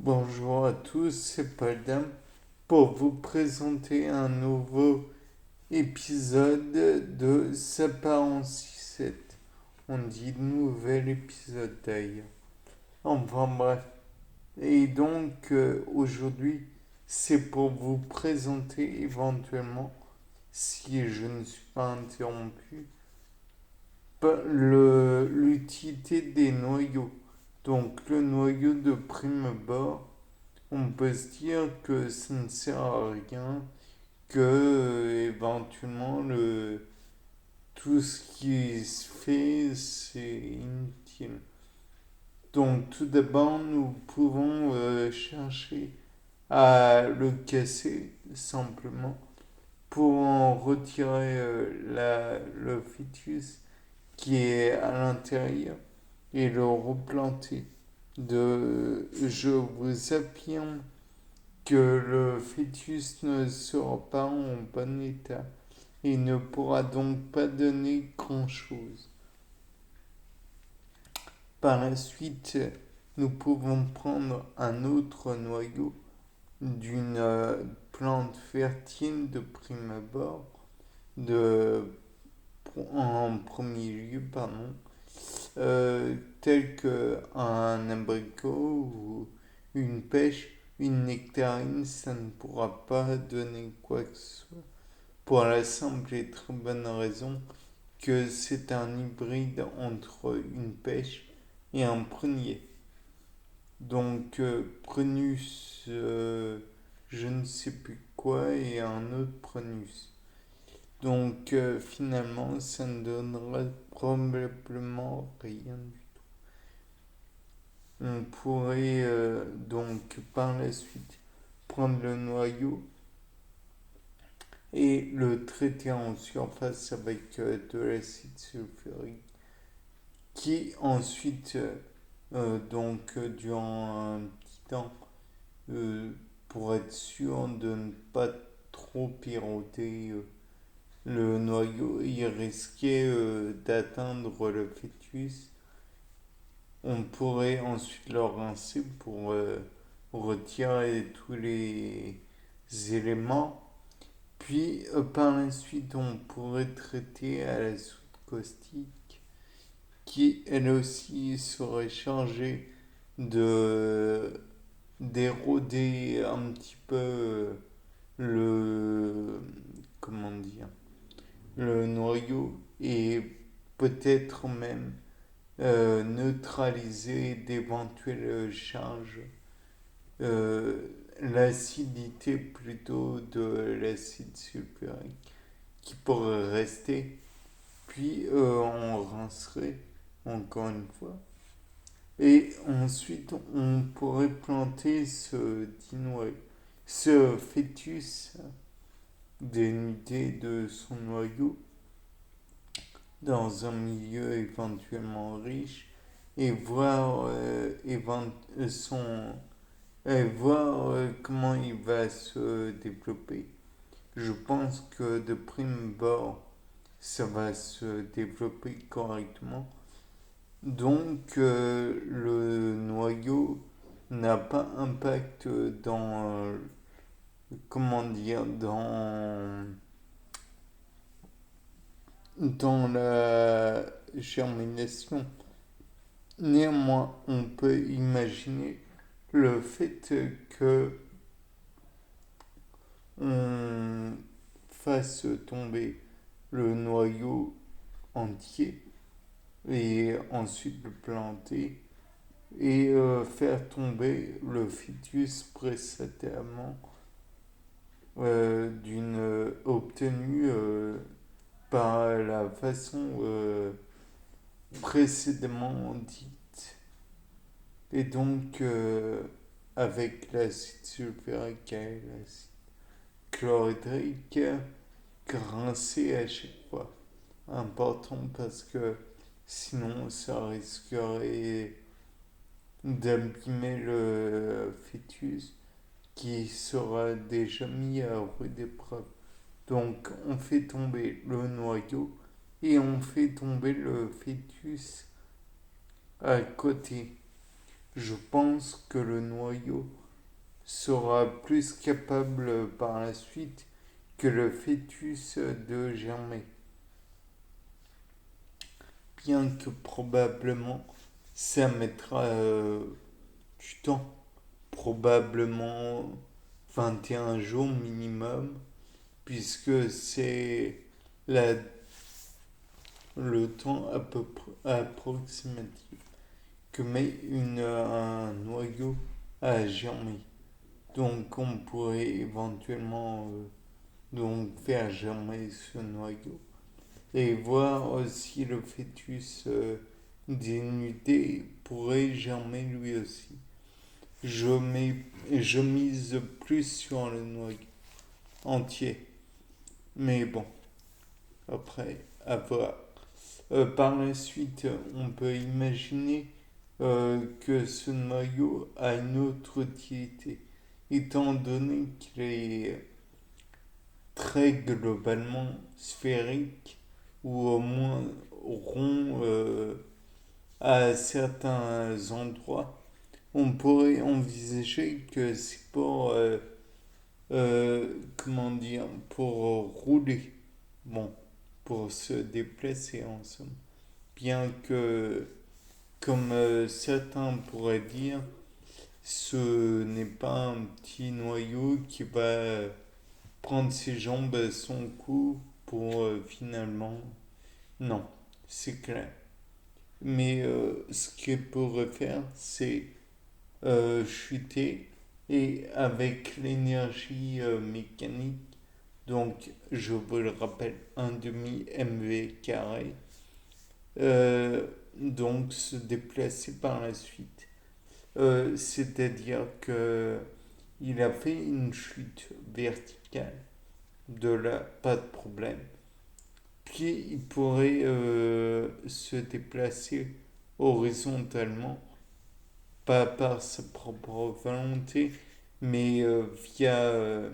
Bonjour à tous, c'est Paul Dam pour vous présenter un nouveau épisode de Sapin 6-7. On dit nouvel épisode d'ailleurs. Enfin bref. Et donc aujourd'hui, c'est pour vous présenter éventuellement, si je ne suis pas interrompu, l'utilité des noyaux. Donc le noyau de prime abord, on peut se dire que ça ne sert à rien, que éventuellement tout ce qui se fait c'est inutile. Donc tout d'abord nous pouvons chercher à le casser simplement pour en retirer le fœtus qui est à l'intérieur et le replanter. Je vous affirme que le fœtus ne sera pas en bon état et ne pourra donc pas donner grand-chose. Par la suite, nous pouvons prendre un autre noyau d'une plante fertile de prime abord, de, en premier lieu, pardon, tel qu'un abricot ou une pêche, une nectarine, ça ne pourra pas donner quoi que ce soit. Pour la simple et très bonne raison que c'est un hybride entre une pêche et un prunier. Donc prunus, je ne sais plus quoi, et un autre prunus. Donc finalement, ça ne donnera probablement rien du tout. On pourrait donc par la suite prendre le noyau et le traiter en surface avec de l'acide sulfurique qui ensuite, durant un petit temps, euh, pour être sûr de ne pas trop pirater le noyau, il risquait d'atteindre le fœtus. On pourrait ensuite le rincer pour retirer tous les éléments. Puis par la suite, on pourrait traiter à la soude caustique qui elle aussi serait chargée de d'éroder un petit peu le comment dire le noyau et peut-être même neutraliser d'éventuelles charges, euh, l'acidité plutôt de l'acide sulfurique qui pourrait rester, puis on rincerait encore une fois. Et ensuite, on pourrait planter ce fœtus dénudé de son noyau dans un milieu éventuellement riche et voir, comment il va se développer. Je pense que de prime abord, ça va se développer correctement. Donc le noyau n'a pas impact comment dire, dans la germination. Néanmoins, on peut imaginer le fait que on fasse tomber le noyau entier et ensuite le planter et faire tomber le fœtus précédemment obtenu par la façon précédemment dite. Et donc, avec l'acide sulfurique et l'acide chlorhydrique, grincer à chaque fois. Important parce que sinon, ça risquerait d'abîmer le fœtus qui sera déjà mis à rude épreuve. Donc, on fait tomber le noyau et on fait tomber le fœtus à côté. je pense que le noyau sera plus capable par la suite que le fœtus de germer. Bien que probablement ça mettra du temps, probablement 21 jours minimum, puisque c'est la, le temps à peu près approximatif que met un noyau à germer. Donc on pourrait éventuellement donc faire germer ce noyau et voir si le fœtus dénudé pourrait germer lui aussi. Je, mets, je mise plus sur le noyau entier. Mais bon, après, à voir. Par la suite, on peut imaginer que ce noyau a une autre utilité, étant donné qu'il est très globalement sphérique ou au moins rond à certains endroits. On pourrait envisager que c'est pour, comment dire, pour rouler, bon, pour se déplacer en somme. Bien que, comme certains pourraient dire, ce n'est pas un petit noyau qui va prendre ses jambes à son cou pour finalement... Non, c'est clair. Mais ce qu'il pourrait faire, c'est chuter et avec l'énergie mécanique, donc je vous le rappelle, un demi MV carré, donc se déplacer par la suite. C'est-à-dire que il a fait une chute verticale, de là, pas de problème. Puis il pourrait se déplacer horizontalement, pas par sa propre volonté, mais via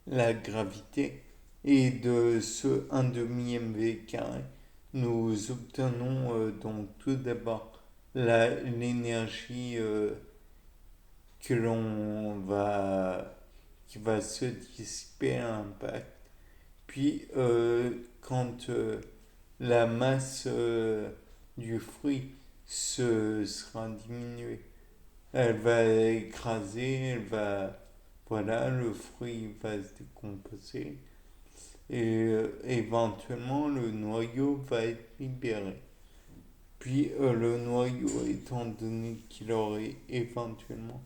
la gravité. Et de ce 1 demi MV carré, nous obtenons donc tout d'abord l'énergie que l'on va qui va se dissiper à l'impact. Puis quand la masse du fruit sera diminuée, elle va écraser, elle va voilà, le fruit va se décomposer et éventuellement le noyau va être libéré. Puis le noyau, étant donné qu'il aurait éventuellement,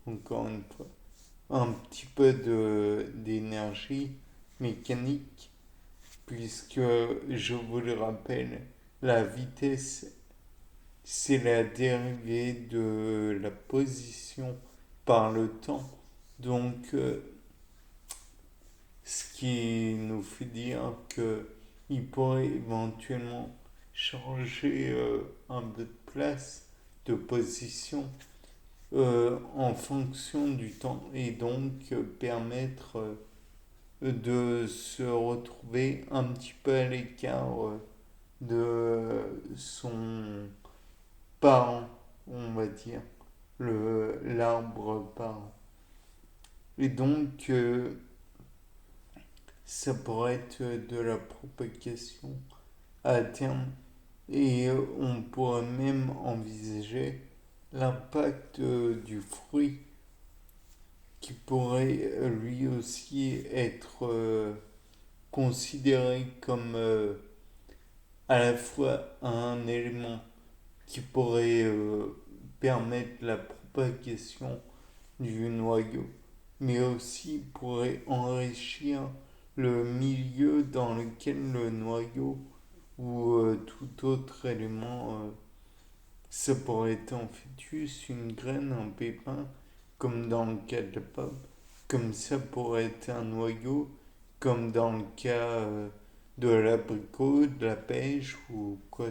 encore une fois, un petit peu d'énergie mécanique, puisque je vous le rappelle, la vitesse, c'est la dérivée de la position par le temps. Donc, ce qui nous fait dire qu'il pourrait éventuellement changer un peu de place, de position en fonction du temps et donc permettre de se retrouver un petit peu à l'écart de son parent, on va dire, l'arbre parent. Et donc, ça pourrait être de la propagation à terme et on pourrait même envisager l'impact du fruit qui pourrait lui aussi être considéré comme à la fois un élément qui pourrait permettre la propagation du noyau, mais aussi pourrait enrichir le milieu dans lequel le noyau ou tout autre élément, ça pourrait être un fœtus, une graine, un pépin, comme dans le cas de la pomme, comme ça pourrait être un noyau, comme dans le cas de l'abricot, de la pêche ou quoi.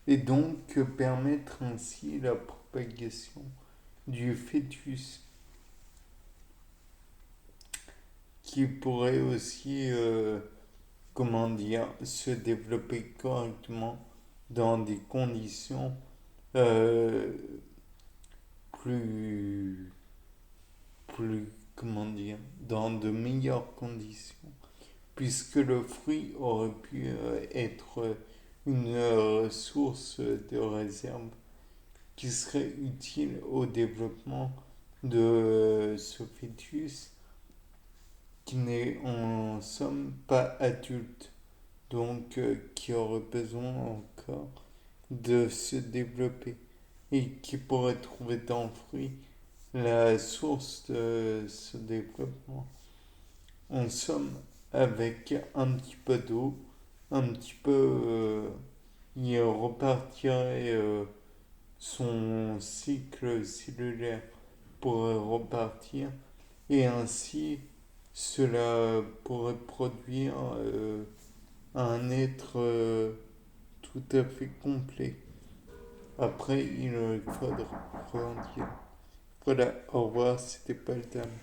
Et donc permettre ainsi la propagation du fœtus qui pourrait aussi, comment dire, se développer correctement dans des conditions euh, plus, comment dire, dans de meilleures conditions, puisque le fruit aurait pu être une source de réserve qui serait utile au développement de ce fœtus qui n'est en somme pas adulte, donc qui aurait besoin encore de se développer et qui pourrait trouver dans le fruit la source de ce développement. En somme, avec un petit peu d'eau, un petit peu, il repartirait son cycle cellulaire pourrait repartir et ainsi cela pourrait produire un être tout à fait complet. Après, il faudra grandir. Voilà, au revoir, c'était pas le thème.